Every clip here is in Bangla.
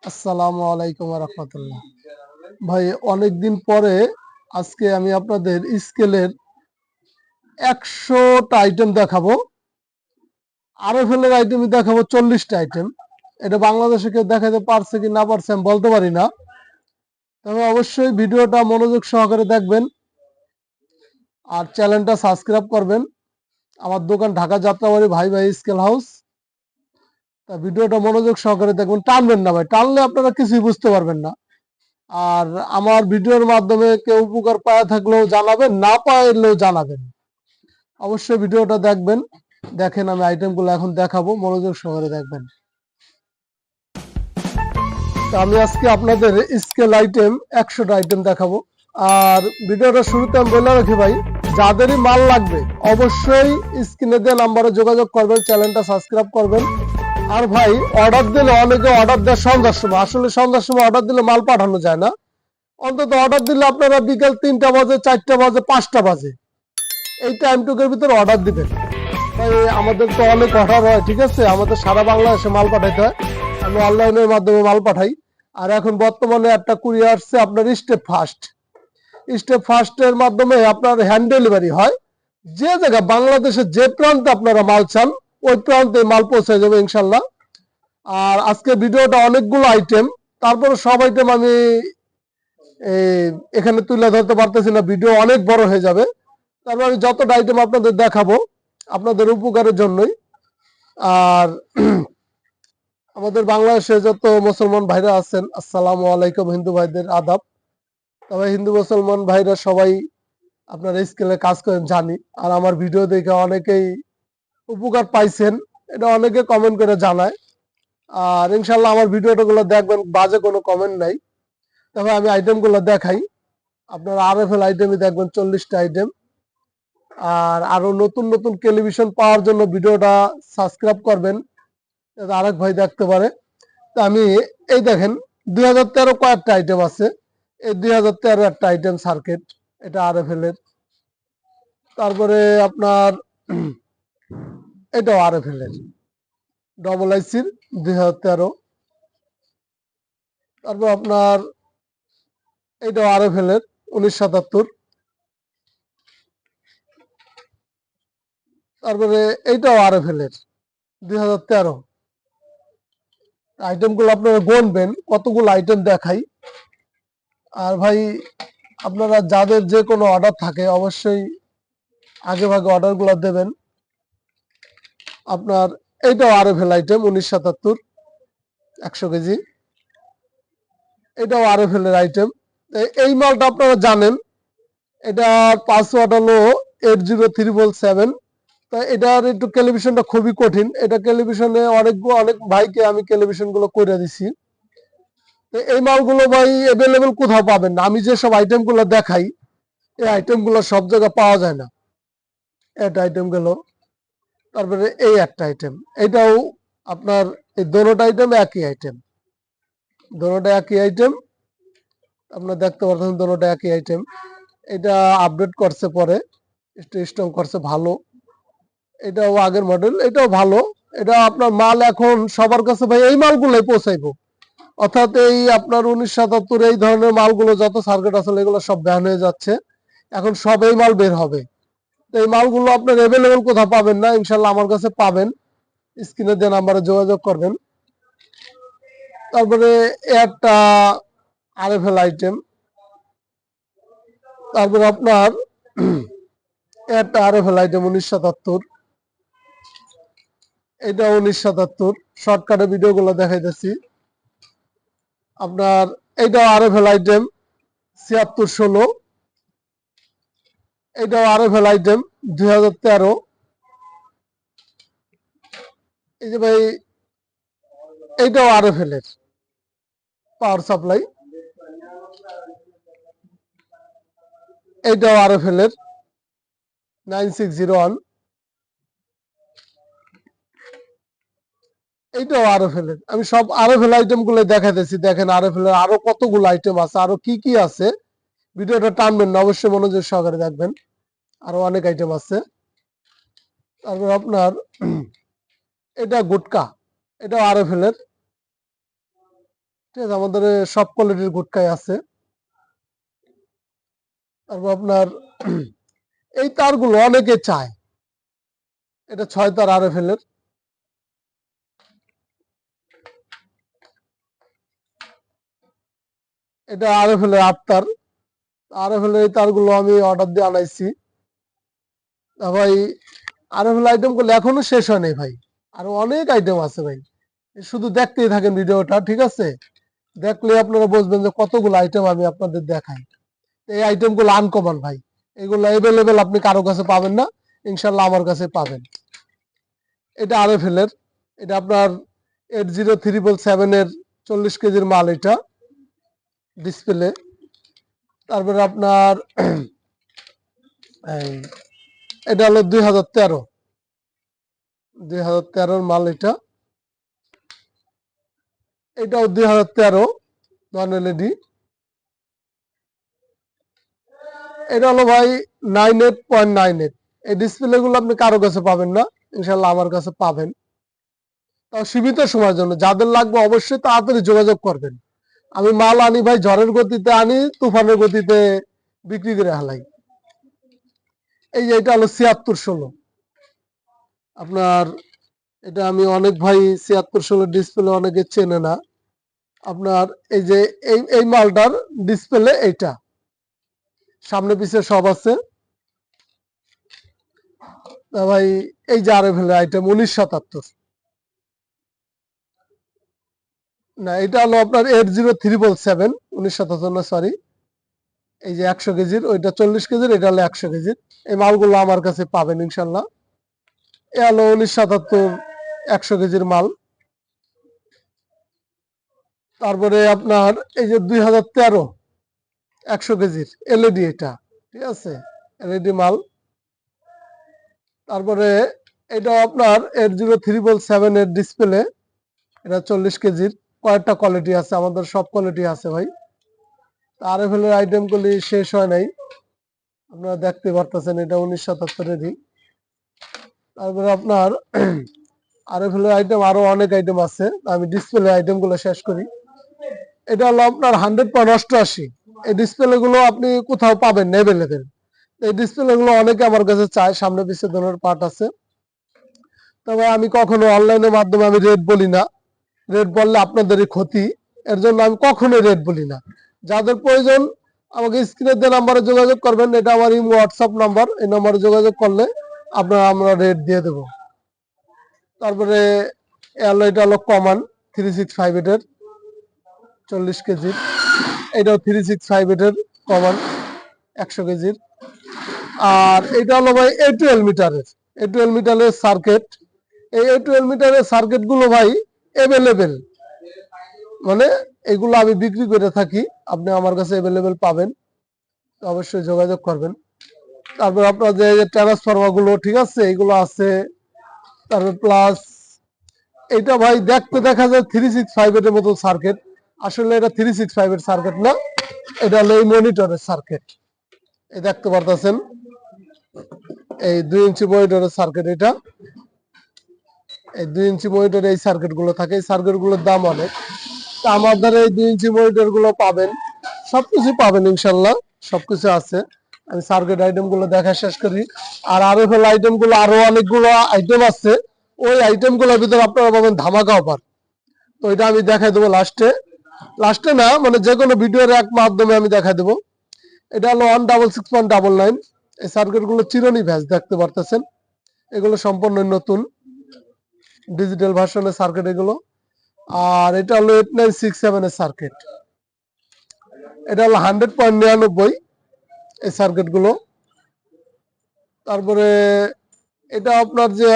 আসসালামু আলাইকুম রহমতুল্লাহ। ভাই অনেকদিন পরে আজকে আমি আপনাদের স্কেলের 100টা আইটেম দেখাবো। আরএফএল এর আইটেম দেখাবো 40টা আইটেম। এটা বাংলাদেশে কেউ দেখাতে পারছে কি না পারছে আমি বলতে পারি না, তবে অবশ্যই ভিডিওটা মনোযোগ সহকারে দেখবেন আর চ্যানেলটা সাবস্ক্রাইব করবেন। আমার দোকান ঢাকা যাত্রাবাড়ি ভাই ভাই স্কেল হাউস। তা ভিডিওটা মনোযোগ সহকারে দেখবেন, টানবেন না ভাই, টানলে আপনারা কিছুই বুঝতে পারবেন না। আর আমার ভিডিওর মাধ্যমে কেউ উপকার পাওয়া থাকলেও জানাবেন, না পাইলেও জানাবেন। অবশ্যই ভিডিওটা দেখবেন। দেখেন আমি আইটেমগুলো এখন দেখাবো, মনোযোগ সহকারে দেখবেন। তো আমি আজকে আপনাদের স্কেল আইটেম 100টা আইটেম দেখাবো। আর ভিডিওটা শুরুতে আমি বলে রাখি ভাই, যাদেরই মাল লাগবে অবশ্যই স্ক্রিনে দেওয়া নাম্বারে যোগাযোগ করবেন, চ্যানেলটা সাবস্ক্রাইব করবেন। আর ভাই অর্ডার দিলে অনেকে অর্ডার দেয় সন্ধ্যার সময়, আসলে সন্ধ্যার সময় অর্ডার দিলে মাল পাঠানো যায় না। অন্তত অর্ডার দিলে আপনারা বিকেল 3টা বাজে, 4টা বাজে, 5টা বাজে এই টাইমটুকুর ভিতরে অর্ডার দিবেন। তাই আমাদের তো অনেক অর্ডার হয়, ঠিক আছে, আমাদের সারা বাংলাদেশে মাল পাঠাইতে হয়, আমি অনলাইনের মাধ্যমে মাল পাঠাই। আর এখন বর্তমানে একটা কুরিয়ার আসছে আপনার স্টেপ ফার্স্টের মাধ্যমে আপনার হ্যান্ড ডেলিভারি হয়। যে জায়গায় বাংলাদেশের যে প্রান্তে আপনারা মাল চান ওই প্রান্তে মাল পৌঁছে যাবে ইনশাল্লাহ। আর আজকে ভিডিওটা অনেকগুলো আইটেম, তারপরে সব আইটেম আমি এখানে তুলে ধরতে পারতেছি না, ভিডিও অনেক বড় হয়ে যাবে। তারপর আমি যতটা আইটেম আপনাদের দেখাবো আপনাদের উপকারের জন্যই। আর আমাদের বাংলাদেশে যত মুসলমান ভাইরা আছেন, আসসালামু আলাইকুম, হিন্দু ভাইদের আদাব। তবে হিন্দু মুসলমান ভাইরা সবাই আপনার স্কেলে কাজ করেন জানি, আর আমার ভিডিও দেখে অনেকেই উপকার পাইছেন, এটা অনেকে কমেন্ট করে জানায়। আর ইনশাল্লাহ আমার ভিডিওগুলো দেখবেন, বাজে কোনো কমেন্ট নাই। তবে আমি আইটেমগুলো দেখাই, আপনারা আরএফএল আইটেমই দেখবেন 40টা আইটেম। আর আরো নতুন নতুন টেলিভিশন পাওয়ার জন্য ভিডিওটা সাবস্ক্রাইব করবেন, যাতে আরেক ভাই দেখতে পারে। তা আমি এই দেখেন 2013 কয়েকটা আইটেম আছে, এই 2013 একটা আইটেম সার্কিট, এটা আরএফএল এর। তারপরে আপনার এটাও আরএফএল এর, ডবল আইসির 2013। তারপর আপনার এটাও আরএফএল এর 1977। তারপরে এইটাও আরএফএল এর 2013। আইটেমগুলো আপনারা গুনবেন কতগুলো আইটেম দেখাই। আর ভাই আপনারা যাদের যে কোনো অর্ডার থাকে অবশ্যই আগে ভাগে অর্ডারগুলো দেবেন। আপনার এইটাও আরএফএল আইটেম 1977, 100 কেজি, এটাও আরএফএল এর আইটেম। এই মালটা আপনারা জানেন, এটার পাসওয়ার্ড হলো 803777। তা এটার একটু টেলিভিশনটা খুবই কঠিন, এটা টেলিভিশনে অনেক ভাইকে আমি টেলিভিশনগুলো করে দিছি। তো এই মালগুলো ভাই অ্যাভেলেবেল কোথাও পাবেন না, আমি যেসব আইটেমগুলো দেখাই এই আইটেমগুলো সব জায়গায় পাওয়া যায় না। এটা আইটেম গেল। তারপরে এই একটা আইটেম, এটাও আপনার এই দোনোটা আইটেম একই আইটেম, দোনোটা একই আইটেম, আপনার দেখতে পাচ্ছেন দোনোটা একই আইটেম। এটা আপডেট করছে পরে, স্ট্রং করছে ভালো, এটাও আগের মডেল, এটাও ভালো। এটা আপনার মাল এখন সবার কাছে ভাই এই মালগুলোই পৌঁছাইবো, অর্থাৎ এই আপনার 1977 এই ধরনের মালগুলো যত সার্কিট আছে এগুলো সব ব্যান হয়ে যাচ্ছে, এখন সব এই মাল বের হবে। তো এই মালগুলো আপনার অ্যাভেলেবেল কোথাও পাবেন না, ইনশাল্লাহ আমার কাছে পাবেন, স্ক্রিনে দেওয়া নাম্বারে যোগাযোগ করবেন। তারপরে একটা আরএফএল আইটেম, তারপরে আপনার একটা আরএফএল আইটেম 1977, এটা 1977, শর্টকাটে ভিডিওগুলো দেখাইতেছি আপনার। এইটাও আরএফএল আইটেম 7616, এটাও আরএফএল আইটেম 2013। এই যে ভাই এইটাও আরএফএল এর পাওয়ার সাপ্লাই, এইটাও আরএফএল এর 9601, এইটাও আরএফএল এর। আমি সব আরএফএল আইটেম গুলো দেখাইতেছি, দেখেন আরএফএল এর আরো কতগুলো আইটেম আছে, আরো কি কি আছে। ভিডিওটা টানবেন না, অবশ্যই মনোযোগ সহকারে দেখবেন, আরো অনেক আইটেম আছে। তারপর আপনার এটা গুটকা, এটাও আরএফএল এর ঠিক আছে, আমাদের সব কোয়ালিটির গুটকাই আছে। তারপর আপনার এই তারগুলো অনেকে চায়, এটা 6 তার RFL এর। এটা RFL এর 8 তার। RFL এর এই তারগুলো আমি অর্ডার দিয়ে আনাইছি। ভাই RFL আইটেম গুলো এখনো শেষ হয় নাই ভাই, আরো অনেক আইটেম আছে ভাই। শুধু দেখতেই থাকেন ভিডিওটা, ঠিক আছে? দেখলে আপনারা বুঝবেন যে কতগুলো আইটেম আমি আপনাদের দেখাই। এই আইটেম গুলো আনকমন ভাই, এগুলো এভেলেবেল আপনি কারো কাছে পাবেন না, ইনশাল্লাহ আমার কাছে পাবেন। এটা RFL এর, এটা আপনার 80377 এর 40 কেজির মাল, এটা ডিসপ্লে। তারপরে আপনার এটা হলো 2013 মাল, এটাও 2013 নন LED। এটা হলো ভাই 98.98। এই ডিসপ্লে গুলো আপনি কারো কাছে পাবেন না, ইনশাল্লাহ আমার কাছে পাবেন। তাও সীমিত সময়ের জন্য, যাদের লাগবে অবশ্যই তাড়াতাড়ি যোগাযোগ করবেন। আমি মাল আনি ভাই, ঝড়ের গতিতে আনি, তুফানের গতিতে বিক্রি করে হালাই। এই যে এটা হলো 7616 আপনার, এটা আমি অনেক ভাই 7616 ডিসপ্লে অনেকে চেনে না আপনার। এই যে এই মালটার ডিসপ্লে এইটা, সামনে পিছে সব আছে ভাই। এই যে RFL আইটেম 1977, না এটা হলো আপনার 80377, 1977 না, সরি। এই যে 100 কেজির, ওইটা 40 কেজির, এটা হলো 100 কেজির। এই মালগুলো আমার কাছে পাবেন ইনশাল্লাহ। এ হলো 1977 100 কেজির মাল। তারপরে আপনার এই যে 2013 100 কেজির LED, এটা ঠিক আছে, LED মাল। তারপরে এটা আপনার 80377 এর ডিসপ্লে, এটা 40 কেজির। কয়েকটা কোয়ালিটি আছে, আমাদের সব কোয়ালিটি আছে ভাই। RFL এর আইটেম গুলি শেষ হয় নাই, আপনারা দেখতে পারতেছেন, এটা 1977-এরই। তারপরে আপনার RFL এর আইটেম আরো অনেক আইটেম আছে, আমি ডিসপ্লে আইটেম গুলো শেষ করি। এটা হলো আপনার 100.88। এই ডিসপ্লে গুলো আপনি কোথাও পাবেন না এভেলেবেল। এই ডিসপ্লে গুলো অনেকে আমার কাছে চায়, সামনে পিছিয়ে ধরনের পার্ট আছে। তবে আমি কখনো অনলাইনের মাধ্যমে আমি রেট বলি না, রেট বললে আপনাদেরই ক্ষতি, এর জন্য আমি কখনোই রেট বলি না। যাদের প্রয়োজন আমাকে স্ক্রিনে দেওয়া নাম্বারে যোগাযোগ করবেন, এটা আমার ইমো হোয়াটসঅ্যাপ নাম্বার, এই নাম্বারে যোগাযোগ করলে আপনারা আমরা রেট দিয়ে দেব। তারপরে এটা হলো কমান 3658 এর 40 কেজির, এটাও 3658 এর কমান 100 কেজির। আর এটা হলো ভাই A12 মিটারের, A12 মিটারের সার্কিট। এই A12 মিটারের সার্কিট গুলো ভাই এভেলেবেল, মানে এগুলো আমি বিক্রি করে থাকি, আপনি আমার কাছে এভেলেবেল পাবেন, অবশ্যই যোগাযোগ করবেন। তারপর আপনার যে ট্রান্সফরমার গুলো, ঠিক আছে, এগুলো আছে। তারপর প্লাস এটা ভাই দেখতে দেখা যায় 3658 এর মতো সার্কিট, আসলে এটা 365 এর সার্কিট না, এটা হলো এই মনিটরের সার্কিট। এই দেখতে পারতেছেন, এই 2 ইঞ্চি মনিটরের সার্কিট। এটা এই 2 ইঞ্চি মনিটরে এই সার্কিট গুলো থাকে, এই সার্কিট গুলোর দাম অনেক। তা আমাদের এই 2 ইঞ্চি মনিটর গুলো পাবেন, সবকিছু পাবেন ইনশাল্লাহ, সবকিছু আছে। আমি সার্কিট আইটেম গুলো দেখা শেষ করি। আর RFL আইটেম গুলো আরো অনেকগুলো আইটেম আছে, ওই আইটেম গুলোর ভিতরে আপনারা পাবেন ধামাকা অফার। তো এটা আমি দেখাই দেবো লাস্টে, লাস্টে না মানে যে কোনো ভিডিওর এক মাধ্যমে আমি দেখাই দেবো। এটা হলো 166.99। এই সার্কিট গুলো চিরনি ভ্যাস দেখতে পারতেছেন, এগুলো সম্পূর্ণ নতুন ডিজিটাল ভার্সনের সার্কিট এগুলো। আর এটা হলো 8967 এর সার্কিট, এটা হলো 100.99 এই সার্কিট গুলো। তারপরে এটা আপনার যে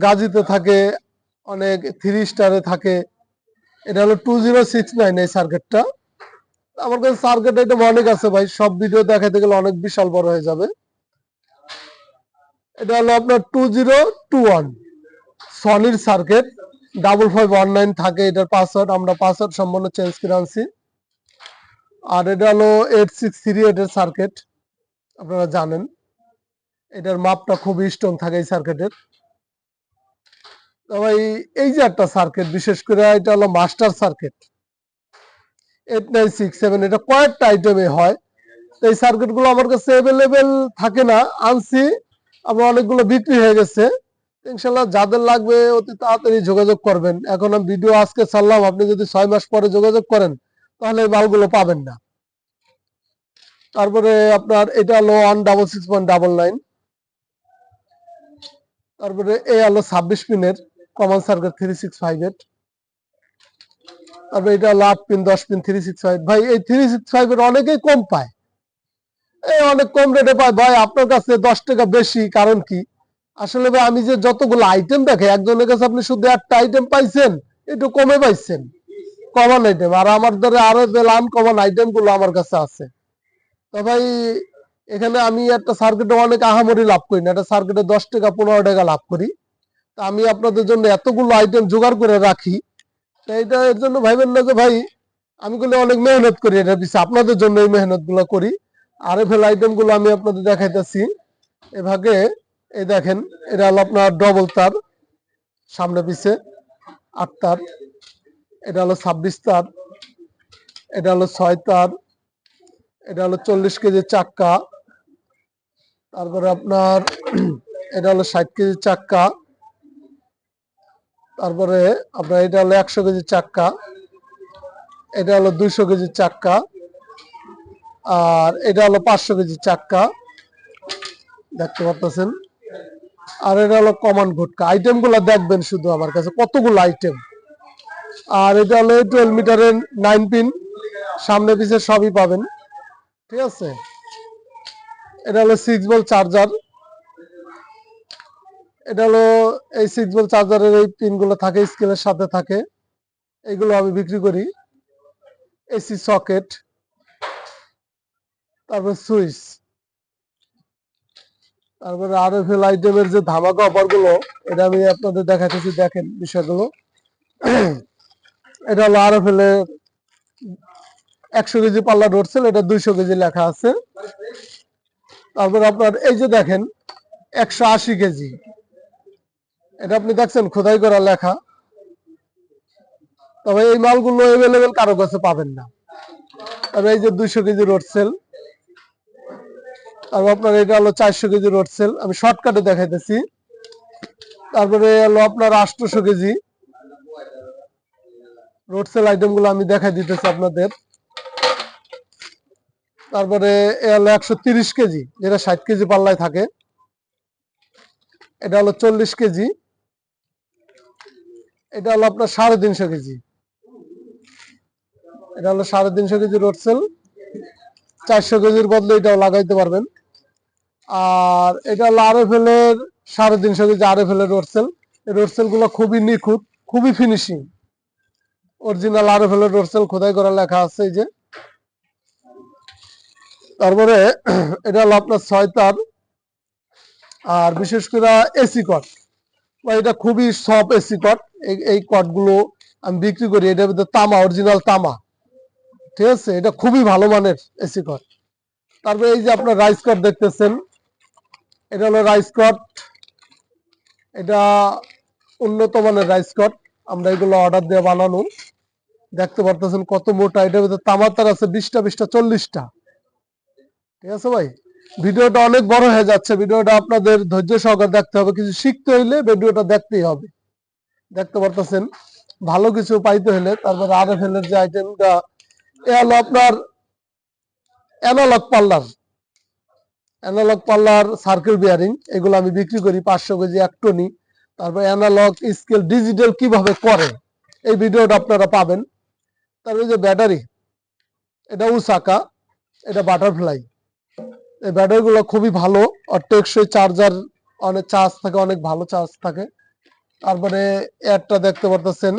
গাজীতে থাকে, অনেক 3 স্টারে থাকে, এটা হলো 2069 এই সার্কিটটা। আমার কাছে সার্কিট আইটেম অনেক আছে ভাই, সব ভিডিও দেখাতে গেলে অনেক বিশাল বড় হয়ে যাবে। এটা হলো আপনার 2021 সনির সার্কিট, 5519 থাকে এটার পাসওয়ার্ড, আমরা পাসওয়ার্ড সম্পূর্ণ চেঞ্জ করে আনছি। আর এটা হলো 8638 এর সার্কিট, আপনারা জানেন এটার মাপটা খুবই স্ট্রং থাকে এই সার্কিটের। তো ভাই এই যে একটা সার্কিট, বিশেষ করে এটা হলো মাস্টার সার্কিট, 8967, এটা কয়েকটা আইটেমে হয়। তো এই সার্কিট গুলো আমার কাছে অ্যাভেলেবেল থাকে না, আনছি, আমার অনেকগুলো বিক্রি হয়ে গেছে। ইনশাল্লাহ যাদের লাগবে অতি তাড়াতাড়ি যোগাযোগ করবেন। এখন আমি ভিডিও আজকে ছাড়লাম, আপনি যদি 6 মাস পরে যোগাযোগ করেন তাহলে এই মালগুলো পাবেন না। তারপরে আপনার এটা হলো 166.99, তারপরে এই হলো 26 পিনের কমন সার্কিট 365 এর, তারপরে এটা হলো 8 পিন 10 পিন 365। ভাই এই 365 এর অনেকেই কম পায়, এই অনেক কম রেটে পায় ভাই, আপনার কাছে 10 টাকা বেশি। কারণ কি, আসলে ভাই আমি যে যতগুলো আইটেম দেখে, একজনের কাছে আপনি শুধু একটা আইটেম পাইছেন, একটু কমে পাইছেন কমন আইটেম, আর আমার ধরে আরো আনকমন আইটেম গুলো আমার কাছে আছে। তো ভাই এখানে আমি একটা সার্কিটে অনেক আহামরি লাভ করি না, একটা সার্কিটে 10 টাকা 15 টাকা লাভ করি। তা আমি আপনাদের জন্য এতগুলো আইটেম জোগাড় করে রাখি, তো এটা এর জন্য ভাইবেন না যে ভাই আমি গুলো অনেক মেহনত করি, এটা পিছিয়ে আপনাদের জন্য এই মেহনত গুলো করি। আরএফএল আইটেম গুলো আমি আপনাদের দেখাইতেছি এভাবে। এই দেখেন, এটা হলো আপনার ডবল তার, সামনে পিছে 8 তার, এটা হলো 26 তার, এটা হলো 6 তার, এটা হলো 40 কেজি চাক্কা, তারপরে আপনার এটা হলো 60 কেজি চাক্কা, তারপরে আপনার এটা হলো 100 কেজি চাক্কা, এটা হলো 200 কেজি চাক্কা, আর এটা হলো 500 কেজি চাক্কা, দেখতে পাচ্ছেন। আর এটা হলো কমন ভুটকা। আইটেম গুলা দেখবেন শুধু আমার কাছে কতগুলো আইটেম। আর এটা হলো 12 মিটারের 9 পিন, সামনে পিছে সবই পাবেন, ঠিক আছে। এটা হলো 6 ভোল্ট চার্জার, এটা হলো এই 6 ভোল্ট চার্জারের এই পিন গুলো থাকে, স্কেলের সাথে থাকে, এগুলো আমি বিক্রি করি। এসি সকেট, তারপর সুইচ, তারপরে আরএফএল আইটেমের যে ধামাকা অফার গুলো, এটা আমি আপনাদের দেখাতেছি, দেখেন বিষয়গুলো। এটা হলো আরএফএল এর 100 কেজি পাল্লা ডোরসেল, এটা 200 কেজি লেখা আছে। তারপর আপনার এই যে দেখেন 180 কেজি, এটা আপনি দেখছেন খোদাই করা লেখা, তবে এই মালগুলো অ্যাভেলেবেল কারো কাছে পাবেন না। তবে এই যে 200 কেজি রোড সেল, আর আপনার এটা হলো 400 কেজি রোড সেল, আমি শর্টকাটে দেখাইতেছি। তারপরে হলো আপনার 800 কেজি রোড সেল আইটেম গুলো আমি দেখাই দিতেছি আপনাদের। তারপরে এ হলো 130 কেজি, যেটা 60 কেজি পাল্লায় থাকে, এটা হলো 40 কেজি, এটা হলো আপনার 350 কেজি, এটা হলো 350 কেজি রোড সেল, 400 কেজির বদলে এটাও লাগাইতে পারবেন। আর এটা হলো আরএফএল এর 350 কেজি আরএফএল এর রোড সেল। এই রোড সেল গুলো খুবই নিখুঁত, খুবই ফিনিশিং, অরিজিনাল আরএফএল এর রোড সেল, খোদাই করা লেখা আছে এই যে। তারপরে এটা হলো আপনার 6 তার, আর বিশেষ করে এসি কট, এটা খুবই সফট এসি কট। এই কট গুলো আমি বিক্রি করি, এটার ভিতরে তামা, অরিজিনাল তামা, ঠিক আছে, এটা খুবই ভালো মানের এসি কট। তারপরে এই যে আপনার রাইস কট দেখতেছেন, এটা হলো রাইস কট, এটা উন্নত মানের রাইস কট, আমরা এগুলো অর্ডার দিয়ে বানানো। দেখতে পারতেছেন কত মোটা, এটার ভিতরে তামার তার আছে 20টা 20টা 40টা, ঠিক আছে ভাই। ভিডিওটা অনেক বড় হয়ে যাচ্ছে, ভিডিওটা আপনাদের ধৈর্য সহকারে দেখতে হবে, কিছু শিখতে হইলে ভিডিওটা দেখতেই হবে। দেখতে পারতেছেন ভালো কিছু পাইতে হলে। তারপরে আরএফএল এর যে আইটেমটা, এ হলো আপনার অ্যানালগ পাল্লার, অ্যানালগ পাল্লার সার্কেল বিয়ারিং, এগুলো আমি বিক্রি করি 500 কেজি এক টনি। তারপর অ্যানালগ স্কেল ডিজিটাল কিভাবে করে এই ভিডিওটা আপনারা পাবেন। তারপরে যে ব্যাটারি, এটা উসাকা, এটা বাটারফ্লাই, এই ব্যাটারি গুলো খুবই ভালো, আর টেকসই, চার্জার অনেক চার্জ থাকে, অনেক ভালো চার্জ থাকে। তারপরে এয়ারটা দেখতে পারতেছেন,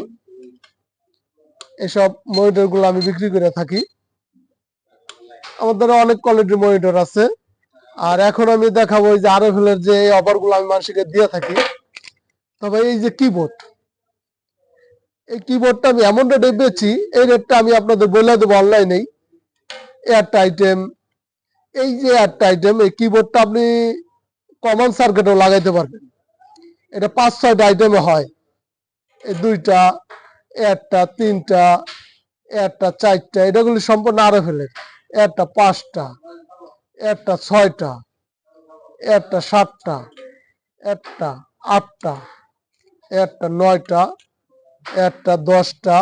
এসব মনিটর গুলো আমি বিক্রি করে থাকি। আমাদের অনেক কোয়ালিটির মনিটর আছে। আর এখন আমি দেখাবো এই যে আরএফএল এর যে অফার গুলো আমি মানুষকে দিয়ে থাকি। তবে এই যে কিবোর্ড, এই কিবোর্ডটা আমি এমন রেটে বেচি, এই রেটটা আমি আপনাদের বলে দেবো অনলাইনেই। এয়ারটা আইটেম, এই যে এয়ারটা আইটেম, এই কিবোর্ডটা আপনি কমন সার্কিটেও লাগাইতে পারবেন। এটা 5-6টা আইটেমে হয়, এই 2টা, এয়ারটা 3টা, একটা 4টা, এটাগুলি সম্পূর্ণ RFL এর। একটা 5টা, একটা 6টা, একটা 7টা, একটা 8টা, একটা 9টা, একটা 10টা,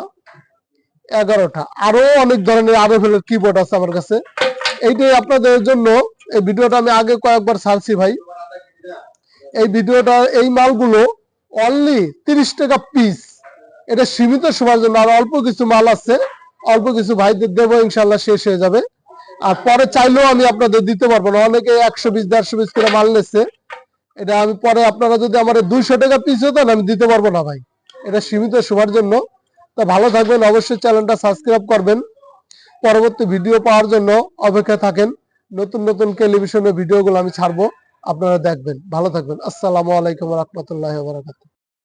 11টা। আরো অনেক ধরনের RFL এর কিবোর্ড আছে আমার কাছে। এইটাই আপনাদের জন্য, এই ভিডিওটা আমি আগে কয়েকবার ছাড়ছি ভাই। এই ভিডিওটা, এই মালগুলো অনলি 30 টাকা পিস। এটা সীমিত সময়ের জন্য, আর অল্প কিছু মাল আছে, অল্প কিছু ভাইদের দেবো, ইনশাল্লাহ শেষ হয়ে যাবে। আর পরে চাইলেও আমি আপনাদের দিতে পারবো না, অনেকে 120 150 পিস করে মাল নিচ্ছে। এটা আমি পরে, আপনারা যদি আমার 200 টাকা পিস হতেন, আমি দিতে পারবো না ভাই। এটা সীমিত সময়ের জন্য। তো ভালো থাকবেন, অবশ্যই চ্যানেলটা সাবস্ক্রাইব করবেন, পরবর্তী ভিডিও পাওয়ার জন্য অপেক্ষায় থাকেন। নতুন নতুন টেলিভিশনের ভিডিওগুলো আমি ছাড়বো, আপনারা দেখবেন। ভালো থাকবেন। আসসালামু আলাইকুম ওয়া রাহমাতুল্লাহি ওয়া বারাকাতুহু।